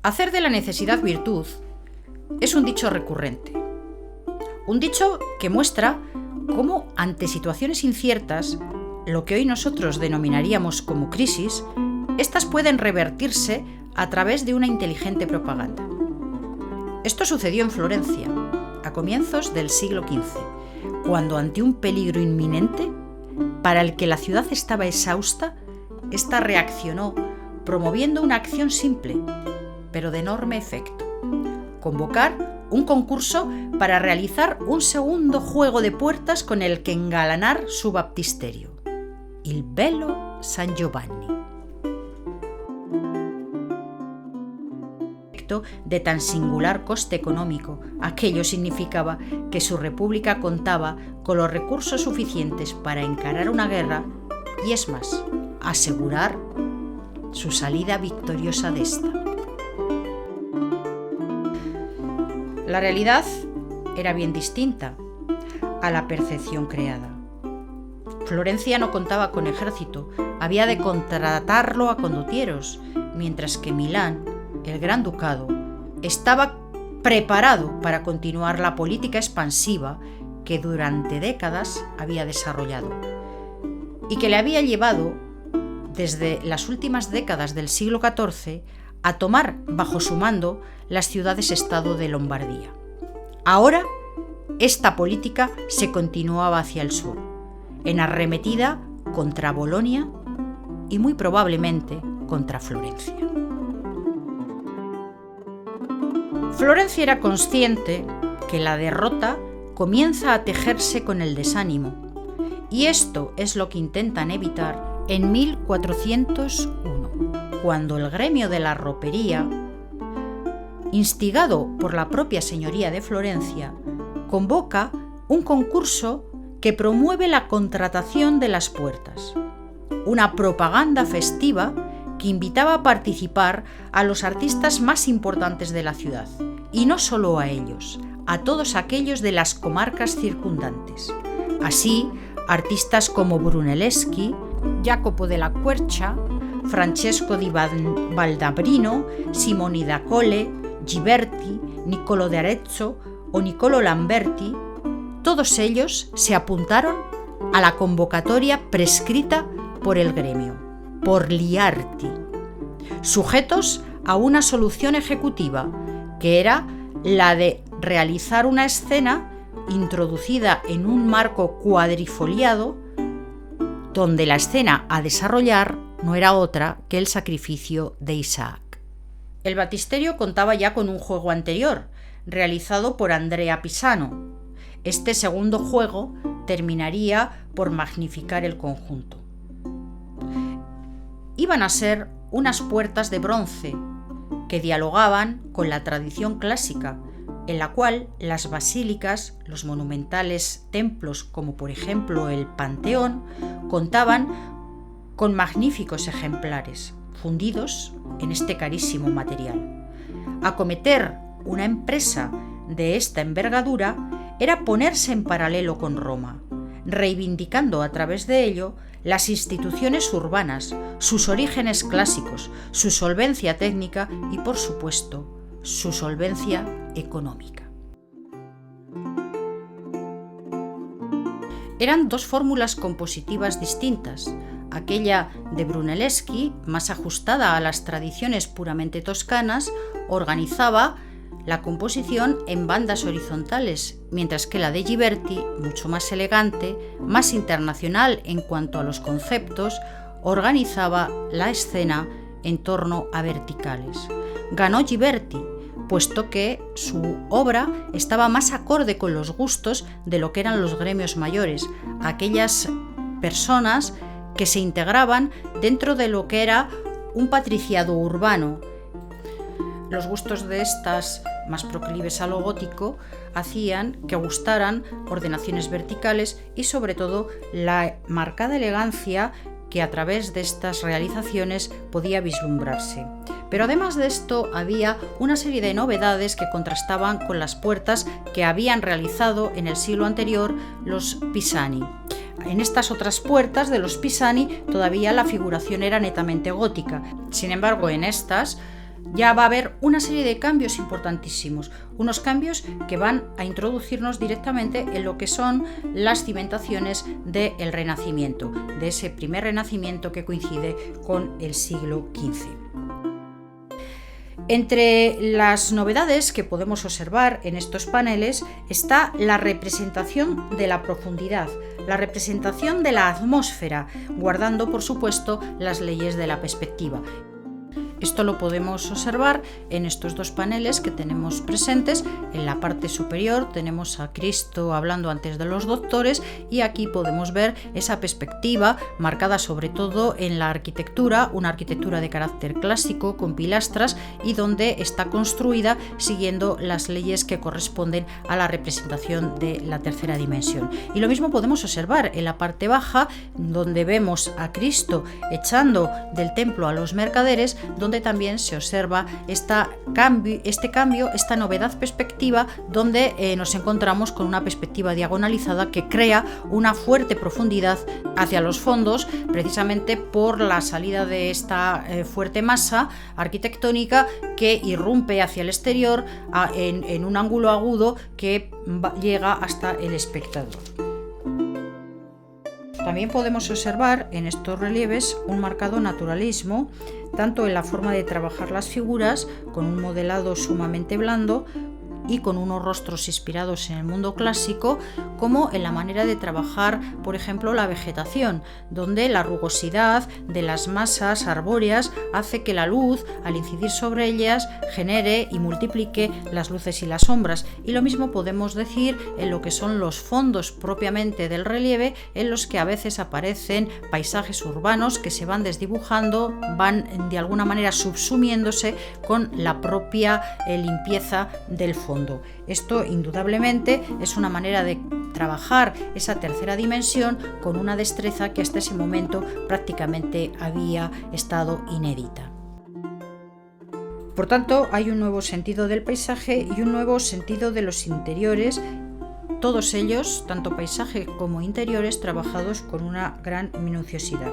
Hacer de la necesidad virtud es un dicho recurrente. Un dicho que muestra cómo ante situaciones inciertas, lo que hoy nosotros denominaríamos como crisis, estas pueden revertirse a través de una inteligente propaganda. Esto sucedió en Florencia, a comienzos del siglo XV, cuando ante un peligro inminente, para el que la ciudad estaba exhausta, ésta reaccionó promoviendo una acción simple, pero de enorme efecto: convocar un concurso para realizar un segundo juego de puertas con el que engalanar su baptisterio, Il Bello San Giovanni. De tan singular coste económico, aquello significaba que su república contaba con los recursos suficientes para encarar una guerra y, es más, asegurar su salida victoriosa de esta. La realidad era bien distinta a la percepción creada. Florencia no contaba con ejército, había de contratarlo a condotieros, mientras que Milán, el Gran Ducado, estaba preparado para continuar la política expansiva que durante décadas había desarrollado y que le había llevado desde las últimas décadas del siglo XIV a tomar bajo su mando las ciudades-estado de Lombardía. Ahora, esta política se continuaba hacia el sur, en arremetida contra Bolonia y muy probablemente contra Florencia. Florencia era consciente que la derrota comienza a tejerse con el desánimo, y esto es lo que intentan evitar en 1401, cuando el gremio de la ropería, instigado por la propia señoría de Florencia, convoca un concurso que promueve la contratación de las puertas, una propaganda festiva que invitaba a participar a los artistas más importantes de la ciudad, y no solo a ellos, a todos aquellos de las comarcas circundantes. Así, artistas como Brunelleschi, Jacopo della Quercia, Francesco di Valdabrino, Simoni da Colle, Ghiberti, Niccolo de Arezzo o Niccolo Lamberti, todos ellos se apuntaron a la convocatoria prescrita por el gremio, por Liarti, sujetos a una solución ejecutiva, que era la de realizar una escena introducida en un marco cuadrifoliado, donde la escena a desarrollar no era otra que el sacrificio de Isaac. El baptisterio contaba ya con un juego anterior, realizado por Andrea Pisano. Este segundo juego terminaría por magnificar el conjunto. Iban a ser unas puertas de bronce que dialogaban con la tradición clásica, en la cual las basílicas, los monumentales templos como por ejemplo el Panteón, contaban con magníficos ejemplares fundidos en este carísimo material. Acometer una empresa de esta envergadura era ponerse en paralelo con Roma, reivindicando a través de ello las instituciones urbanas, sus orígenes clásicos, su solvencia técnica y, por supuesto, su solvencia económica. Eran dos fórmulas compositivas distintas. Aquella de Brunelleschi, más ajustada a las tradiciones puramente toscanas, organizaba la composición en bandas horizontales, mientras que la de Ghiberti, mucho más elegante, más internacional en cuanto a los conceptos, organizaba la escena en torno a verticales. Ganó Ghiberti, puesto que su obra estaba más acorde con los gustos de lo que eran los gremios mayores, aquellas personas que se integraban dentro de lo que era un patriciado urbano. Los gustos de estas, más proclives a lo gótico, hacían que gustaran ordenaciones verticales y sobre todo la marcada elegancia que a través de estas realizaciones podía vislumbrarse. Pero además de esto había una serie de novedades que contrastaban con las puertas que habían realizado en el siglo anterior los Pisani. En estas otras puertas de los Pisani todavía la figuración era netamente gótica. Sin embargo, en estas ya va a haber una serie de cambios importantísimos, unos cambios que van a introducirnos directamente en lo que son las cimentaciones del Renacimiento, de ese primer Renacimiento que coincide con el siglo XV. Entre las novedades que podemos observar en estos paneles está la representación de la profundidad, la representación de la atmósfera, guardando por supuesto las leyes de la perspectiva. Esto lo podemos observar en estos dos paneles que tenemos presentes. En la parte superior tenemos a Cristo hablando antes de los doctores y aquí podemos ver esa perspectiva marcada sobre todo en la arquitectura, una arquitectura de carácter clásico con pilastras y donde está construida siguiendo las leyes que corresponden a la representación de la tercera dimensión. Y lo mismo podemos observar en la parte baja, donde vemos a Cristo echando del templo a los mercaderes, donde también se observa este cambio, esta novedad perspectiva, donde nos encontramos con una perspectiva diagonalizada que crea una fuerte profundidad hacia los fondos, precisamente por la salida de esta fuerte masa arquitectónica que irrumpe hacia el exterior en un ángulo agudo que llega hasta el espectador. También podemos observar en estos relieves un marcado naturalismo, tanto en la forma de trabajar las figuras, con un modelado sumamente blando y con unos rostros inspirados en el mundo clásico, como en la manera de trabajar, por ejemplo, la vegetación, donde la rugosidad de las masas arbóreas hace que la luz, al incidir sobre ellas, genere y multiplique las luces y las sombras. Y lo mismo podemos decir en lo que son los fondos propiamente del relieve, en los que a veces aparecen paisajes urbanos que se van desdibujando, van de alguna manera subsumiéndose con la propia limpieza del fondo. Esto indudablemente es una manera de trabajar esa tercera dimensión con una destreza que hasta ese momento prácticamente había estado inédita. Por tanto, hay un nuevo sentido del paisaje y un nuevo sentido de los interiores, todos ellos, tanto paisaje como interiores, trabajados con una gran minuciosidad.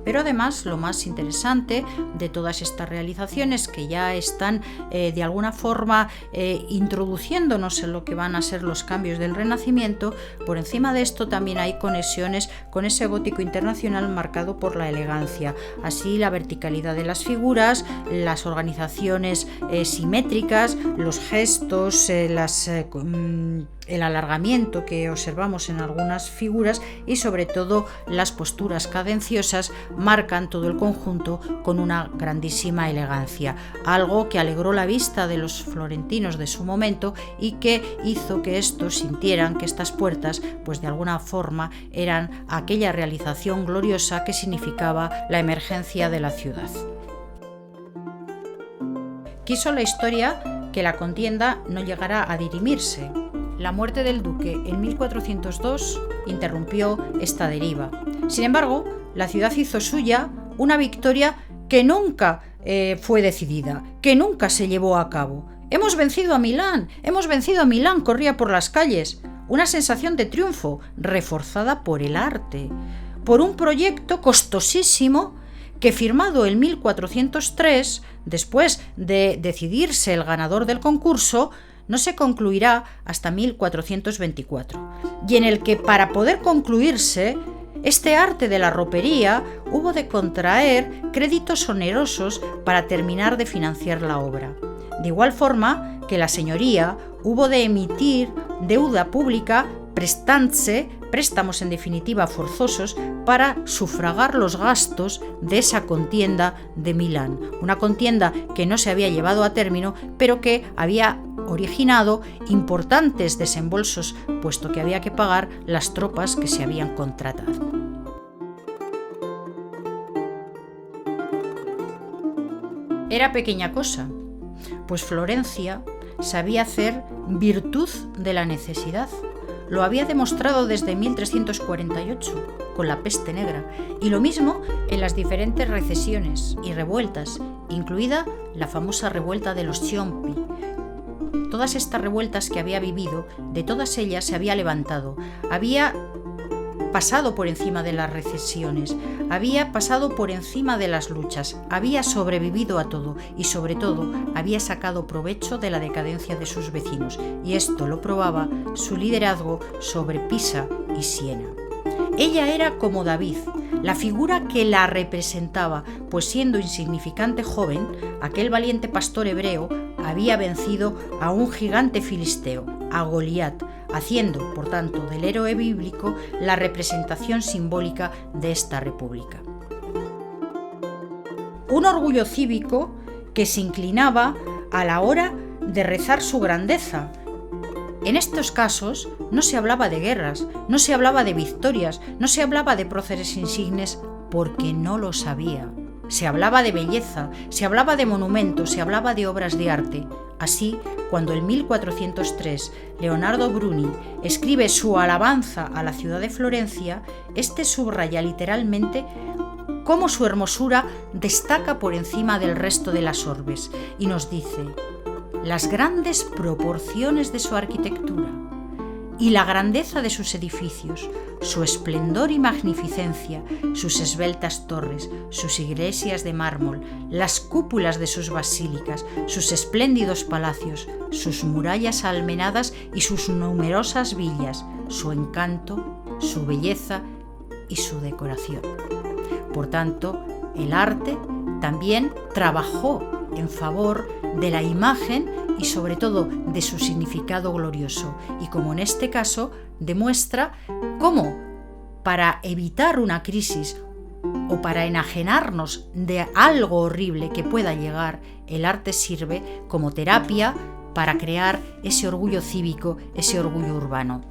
Pero además, lo más interesante de todas estas realizaciones, que ya están de alguna forma introduciéndonos en lo que van a ser los cambios del Renacimiento, por encima de esto también hay conexiones con ese gótico internacional marcado por la elegancia. Así, la verticalidad de las figuras, las organizaciones simétricas, los gestos, el alargamiento que observamos en algunas figuras y sobre todo las posturas cadenciosas marcan todo el conjunto con una grandísima elegancia, algo que alegró la vista de los florentinos de su momento y que hizo que estos sintieran que estas puertas, pues de alguna forma, eran aquella realización gloriosa que significaba la emergencia de la ciudad. Quiso la historia que la contienda no llegara a dirimirse. La muerte del duque en 1402 interrumpió esta deriva. Sin embargo, la ciudad hizo suya una victoria que nunca fue decidida, que nunca se llevó a cabo. ¡Hemos vencido a Milán! Corría por las calles. Una sensación de triunfo reforzada por el arte, por un proyecto costosísimo que, firmado en 1403, después de decidirse el ganador del concurso, no se concluirá hasta 1424, y en el que, para poder concluirse, este arte de la ropería hubo de contraer créditos onerosos para terminar de financiar la obra. De igual forma que la señoría hubo de emitir deuda pública, préstamos en definitiva forzosos, para sufragar los gastos de esa contienda de Milán, una contienda que no se había llevado a término, pero que había originado importantes desembolsos, puesto que había que pagar las tropas que se habían contratado. Era pequeña cosa, pues Florencia sabía hacer virtud de la necesidad. Lo había demostrado desde 1348 con la peste negra, y lo mismo en las diferentes recesiones y revueltas, incluida la famosa revuelta de los Ciompi. Todas estas revueltas que había vivido, de todas ellas se había levantado, había pasado por encima de las recesiones, había pasado por encima de las luchas, había sobrevivido a todo y sobre todo había sacado provecho de la decadencia de sus vecinos, y esto lo probaba su liderazgo sobre Pisa y Siena. Ella era como David, la figura que la representaba, pues siendo insignificante joven, aquel valiente pastor hebreo había vencido a un gigante filisteo, a Goliat, haciendo, por tanto, del héroe bíblico la representación simbólica de esta república. Un orgullo cívico que se inclinaba a la hora de rezar su grandeza. En estos casos no se hablaba de guerras, no se hablaba de victorias, no se hablaba de próceres insignes porque no lo sabía. Se hablaba de belleza, se hablaba de monumentos, se hablaba de obras de arte. Así, cuando en 1403 Leonardo Bruni escribe su alabanza a la ciudad de Florencia, este subraya literalmente cómo su hermosura destaca por encima del resto de las orbes y nos dice: las grandes proporciones de su arquitectura y la grandeza de sus edificios, su esplendor y magnificencia, sus esbeltas torres, sus iglesias de mármol, las cúpulas de sus basílicas, sus espléndidos palacios, sus murallas almenadas y sus numerosas villas, su encanto, su belleza y su decoración. Por tanto, el arte también trabajó en favor de la imagen y sobre todo de su significado glorioso, y como en este caso demuestra cómo para evitar una crisis o para enajenarnos de algo horrible que pueda llegar, el arte sirve como terapia para crear ese orgullo cívico, ese orgullo urbano.